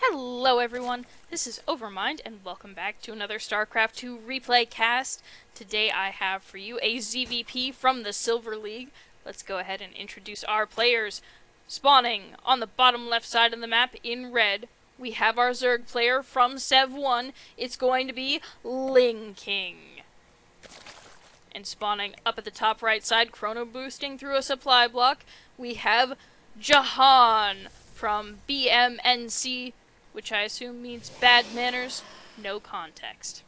Hello everyone, this is Overmind and welcome back to another StarCraft 2 replay cast. Today I have for you a ZvP from the Silver League. Let's go ahead and introduce our players. Spawning on the bottom left side of the map in red, we have our Zerg player from Sev 1. It's going to be LingKing. And spawning up at the top right side, chrono boosting through a supply block, we have Jahan from BMNC, which I assume means bad manners, no context.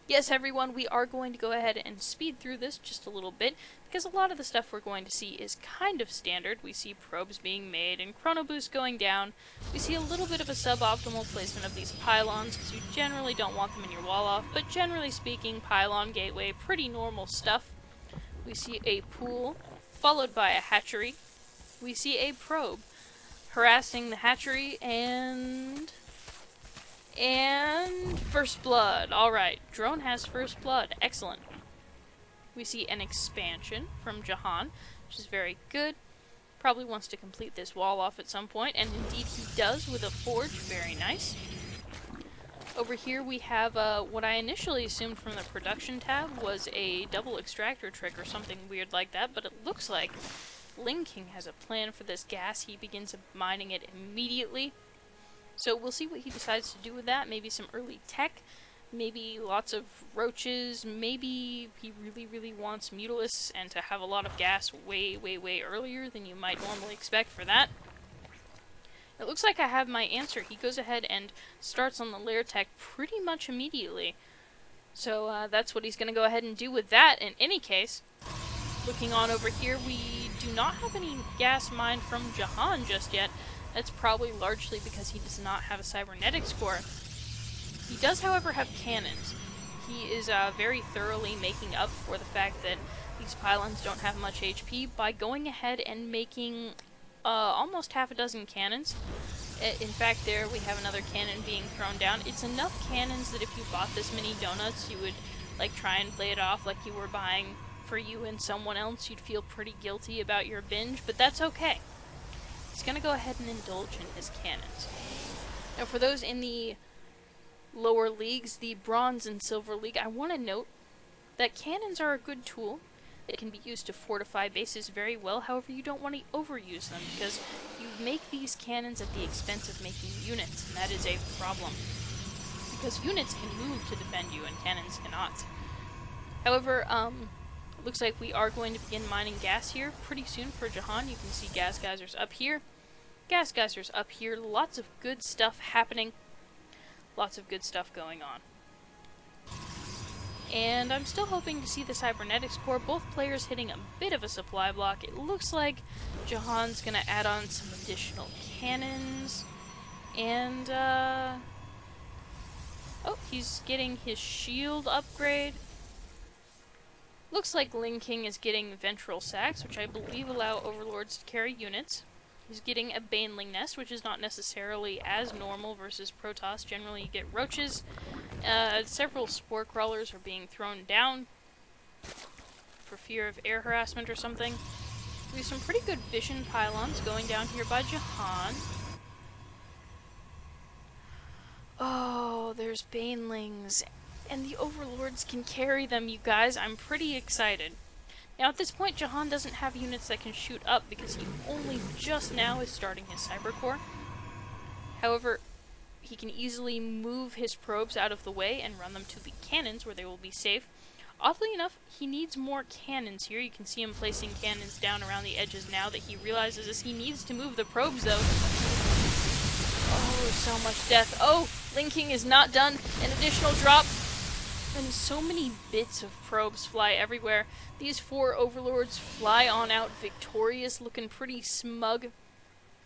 Yes, everyone, we are going to go ahead and speed through this just a little bit, because a lot of the stuff we're going to see is kind of standard. We see probes being made and chrono boost going down. We see a little bit of a suboptimal placement of these pylons, because you generally don't want them in your wall off, but generally speaking, pylon gateway, pretty normal stuff. We see a pool, followed by a hatchery. We see a probe harassing the hatchery, and first blood. Alright, drone has first blood. Excellent. We see an expansion from Jahan, which is very good. Probably wants to complete this wall off at some point, and indeed he does with a forge. Very nice. Over here we have what I initially assumed from the production tab was a double extractor trick or something weird like that, but it looks like LingKing has a plan for this gas. He begins mining it immediately. So we'll see what he decides to do with that. Maybe some early tech, maybe lots of roaches, maybe he really wants Mutalisks and to have a lot of gas way earlier than you might normally expect for that. It looks like I have my answer. He goes ahead and starts on the lair tech pretty much immediately. So that's what he's going to go ahead and do with that in any case. Looking on over here, we do not have any gas mined from Jahan just yet. That's probably largely because he does not have a cybernetics core. He does, however, have cannons. He is very thoroughly making up for the fact that these pylons don't have much HP by going ahead and making almost half a dozen cannons. In fact, there we have another cannon being thrown down. It's enough cannons that if you bought this many donuts, you would like try and play it off like you were buying for you and someone else. You'd feel pretty guilty about your binge, but that's okay. He's gonna go ahead and indulge in his cannons. Now for those in the lower leagues, the Bronze and Silver League, I want to note that cannons are a good tool. They can be used to fortify bases very well, however you don't want to overuse them, because you make these cannons at the expense of making units, and that is a problem. Because units can move to defend you, and cannons cannot. However, looks like we are going to begin mining gas here pretty soon for Jahan. You can see gas geysers up here, gas geysers up here, lots of good stuff happening, lots of good stuff going on. And I'm still hoping to see the cybernetics core, both players hitting a bit of a supply block. It looks like Jahan's gonna add on some additional cannons, and oh, he's getting his shield upgrade. Looks like LingKing is getting ventral sacks, which I believe allow overlords to carry units. He's getting a Baneling nest, which is not necessarily as normal versus Protoss. Generally you get roaches. Several spore crawlers are being thrown down for fear of air harassment or something. We have some pretty good vision pylons going down here by Jahan. Oh, there's Banelings. And the overlords can carry them, you guys. I'm pretty excited. Now at this point, Jahan doesn't have units that can shoot up because he only just now is starting his cyber core. However, he can easily move his probes out of the way and run them to the cannons where they will be safe. Oddly enough, he needs more cannons here. You can see him placing cannons down around the edges now that he realizes this. He needs to move the probes though. Oh, so much death. Oh, LingKing is not done. An additional drop. And so many bits of probes fly everywhere. These 4 overlords fly on out victorious, looking pretty smug.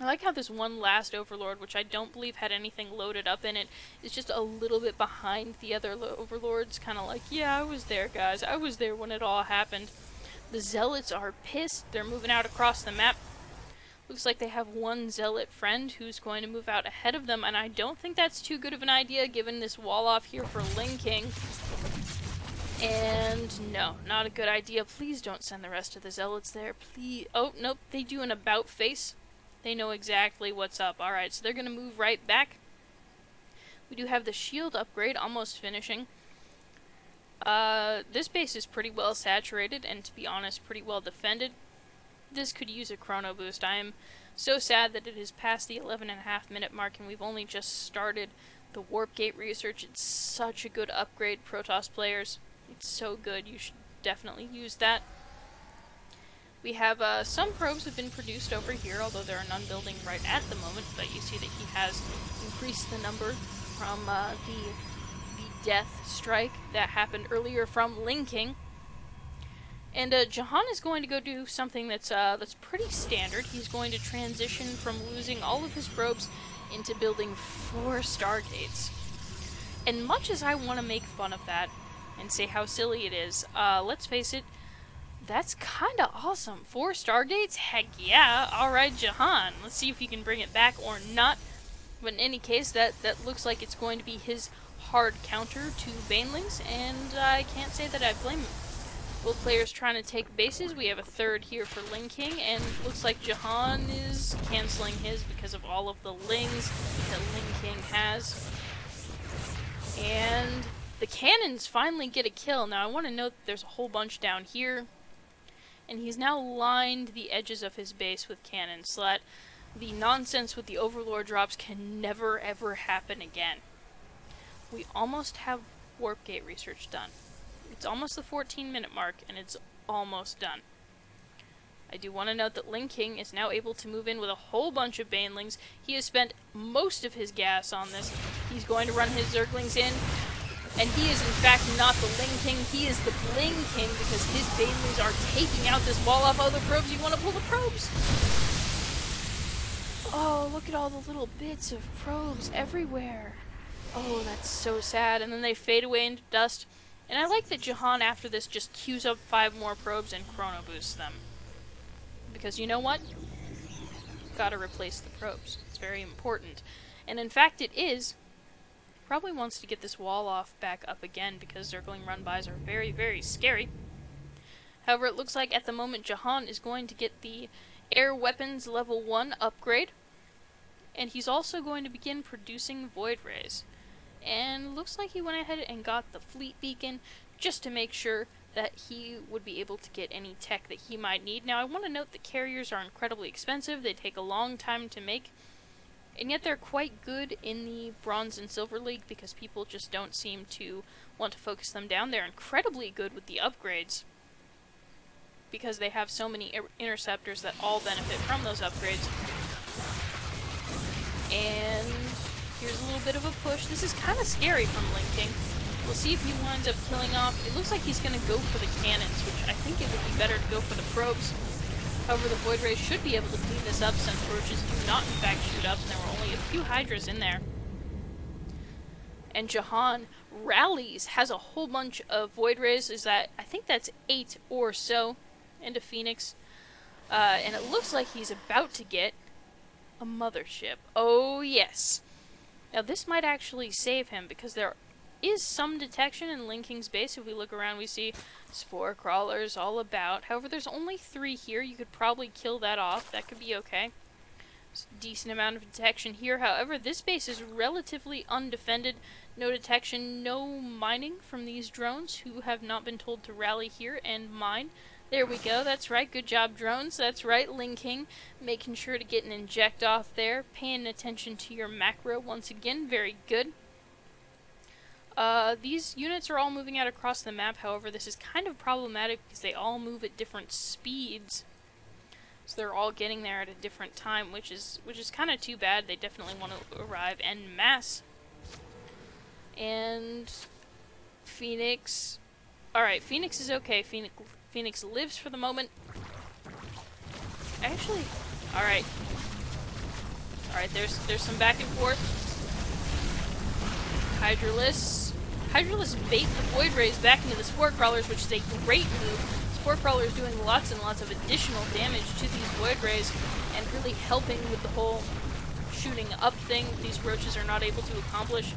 I like how this one last overlord, which I don't believe had anything loaded up in it, is just a little bit behind the other overlords, kind of like, yeah, I was there, guys. I was there when it all happened. The zealots are pissed. They're moving out across the map. Looks like they have one zealot friend who's going to move out ahead of them, and I don't think that's too good of an idea given this wall off here for LingKing. And no, not a good idea. Please don't send the rest of the zealots there. Please. Oh, nope, they do an about face. They know exactly what's up. Alright, so they're going to move right back. We do have the shield upgrade almost finishing. This base is pretty well saturated, and to be honest, pretty well defended. This could use a chrono boost. I am so sad that it is past the 11.5-minute mark, and we've only just started the warp gate research. It's such a good upgrade, Protoss players. It's so good. You should definitely use that. We have some probes have been produced over here, although there are none building right at the moment, but you see that he has increased the number from the death strike that happened earlier from LingKing. And Jahan is going to go do something that's pretty standard. He's going to transition from losing all of his probes into building 4 stargates. And much as I want to make fun of that and say how silly it is, let's face it, that's kinda awesome. 4 stargates? Heck yeah! Alright, Jahan. Let's see if he can bring it back or not. But in any case, that looks like it's going to be his hard counter to Banelings, and I can't say that I blame him. Both players trying to take bases. We have a third here for LingKing, and looks like Jahan is canceling his because of all of the lings that LingKing has. And the cannons finally get a kill. Now I want to note that there's a whole bunch down here, and he's now lined the edges of his base with cannons so that the nonsense with the Overlord drops can never ever happen again. We almost have warp gate research done. It's almost the 14-minute mark, and it's almost done. I do want to note that LingKing is now able to move in with a whole bunch of Banelings. He has spent most of his gas on this. He's going to run his Zerglings in, and he is in fact not the LingKing, he is the BlingKing, because his Banelings are taking out this wall off other probes. You want to pull the probes? Oh, look at all the little bits of probes everywhere. Oh, that's so sad. And then they fade away into dust. And I like that Jahan, after this, just queues up 5 more probes and chrono boosts them. Because you know what? Gotta replace the probes. It's very important. And in fact it is. Probably wants to get this wall off back up again, because Zergling run-bys are very, very scary. However, it looks like at the moment Jahan is going to get the Air Weapons Level 1 upgrade. And he's also going to begin producing Void Rays. And looks like he went ahead and got the Fleet Beacon just to make sure that he would be able to get any tech that he might need. Now I want to note that carriers are incredibly expensive, they take a long time to make, and yet they're quite good in the Bronze and Silver League because people just don't seem to want to focus them down. They're incredibly good with the upgrades because they have so many interceptors that all benefit from those upgrades. And here's a little bit of a push. This is kind of scary from LingKing. We'll see if he winds up killing off. It looks like he's going to go for the cannons, which I think it would be better to go for the probes. However, the Void Rays should be able to clean this up since roaches do not in fact shoot up, and there were only a few Hydras in there. And Jahan rallies, has a whole bunch of Void Rays. I think that's 8 or so, and a Phoenix. And it looks like he's about to get a mothership. Oh yes. Now this might actually save him, because there is some detection in LingKing's base. If we look around, we see spore crawlers all about. However, there's only 3 here. You could probably kill that off. That could be okay. There's a decent amount of detection here. However, this base is relatively undefended. No detection, no mining from these drones who have not been told to rally here and mine. There we go. That's right. Good job, drones. That's right, LingKing. Making sure to get an inject off there. Paying attention to your macro once again. Very good. These units are all moving out across the map. However, this is kind of problematic because they all move at different speeds. So they're all getting there at a different time, which is kind of too bad. They definitely want to arrive en masse. And Phoenix. Alright, Phoenix is okay. Phoenix lives for the moment. Actually, alright. Alright, there's some back and forth. Hydralisk bait the Void Rays back into the Spore Crawlers, which is a great move. Spore Crawlers doing lots and lots of additional damage to these Void Rays, and really helping with the whole shooting up thing that these roaches are not able to accomplish.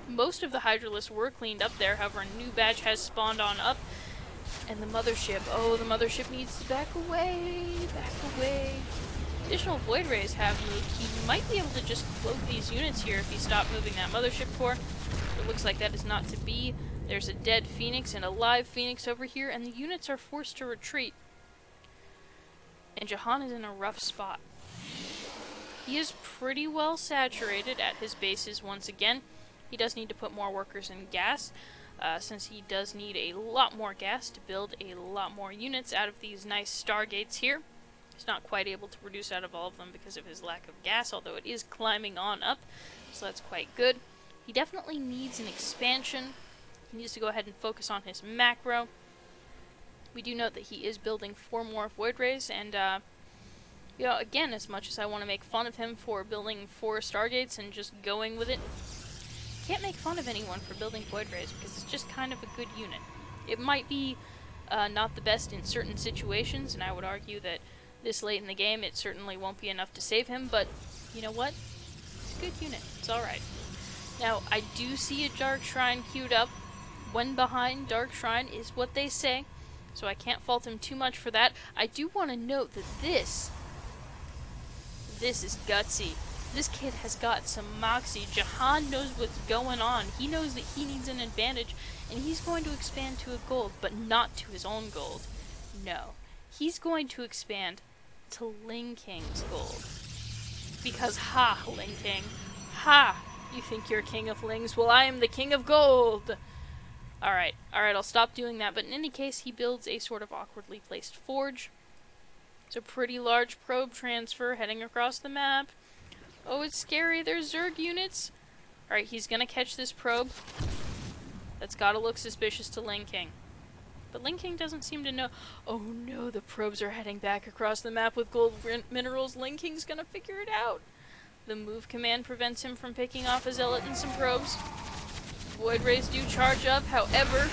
Most of the Hydralisks were cleaned up there, however a new batch has spawned on up. And the mothership, oh, the mothership needs to back away, back away. additional Void Rays have moved, he might be able to just cloak these units here if he stopped moving that Mothership Core. It looks like that is not to be. There's a dead Phoenix and a live Phoenix over here, and the units are forced to retreat. And Jahan is in a rough spot. He is pretty well saturated at his bases once again. He does need to put more workers in gas, since he does need a lot more gas to build a lot more units out of these nice stargates here. He's not quite able to produce out of all of them because of his lack of gas, although it is climbing on up, so that's quite good. He definitely needs an expansion. He needs to go ahead and focus on his macro. We do note that he is building 4 more Void Rays, and you know, again, as much as I want to make fun of him for building 4 Stargates and just going with it, can't make fun of anyone for building Void Rays because it's just kind of a good unit. It might be not the best in certain situations, and I would argue that this late in the game it certainly won't be enough to save him, but you know what? It's a good unit. It's alright. Now, I do see a Dark Shrine queued up. One behind Dark Shrine is what they say, so I can't fault him too much for that. I do want to note that this is gutsy. This kid has got some moxie. Jahan knows what's going on. He knows that he needs an advantage, and he's going to expand to a gold, but not to his own gold. No. He's going to expand to LingKing's gold. Because, ha, LingKing. Ha! You think you're king of lings? Well, I am the king of gold! Alright, I'll stop doing that, but in any case, he builds a sort of awkwardly placed forge. It's a pretty large probe transfer heading across the map. Oh, it's scary, there's Zerg units! Alright, he's gonna catch this probe. That's gotta look suspicious to LingKing. But LingKing doesn't seem to know. Oh no, the probes are heading back across the map with gold minerals. LingKing's gonna figure it out. The move command prevents him from picking off a zealot and some probes. Void Rays do charge up, however...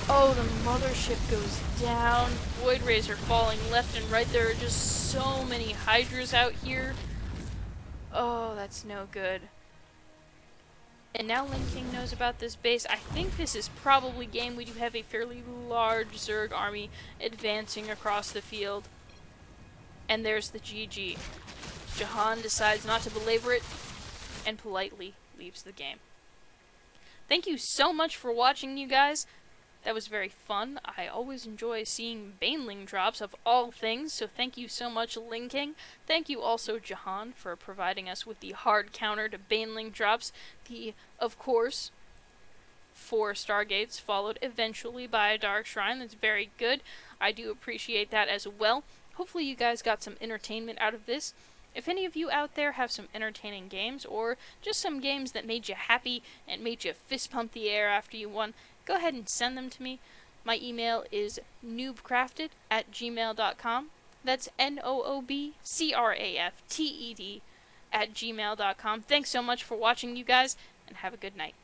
Oh, the mothership goes down. Void Rays are falling left and right. There are just so many Hydras out here. Oh, that's no good. And now LingKing knows about this base. I think this is probably game. We do have a fairly large Zerg army advancing across the field. And there's the GG. Jahan decides not to belabor it and politely leaves the game. Thank you so much for watching, you guys. That was very fun. I always enjoy seeing Baneling drops of all things, so thank you so much, LingKing. Thank you also, Jahan, for providing us with the hard counter to Baneling drops. The, of course, 4 Stargates, followed eventually by a Dark Shrine. That's very good. I do appreciate that as well. Hopefully you guys got some entertainment out of this. If any of you out there have some entertaining games, or just some games that made you happy and made you fist pump the air after you won, go ahead and send them to me. My email is noobcrafted@gmail.com. That's NoobCrafted@gmail.com. Thanks so much for watching, you guys, and have a good night.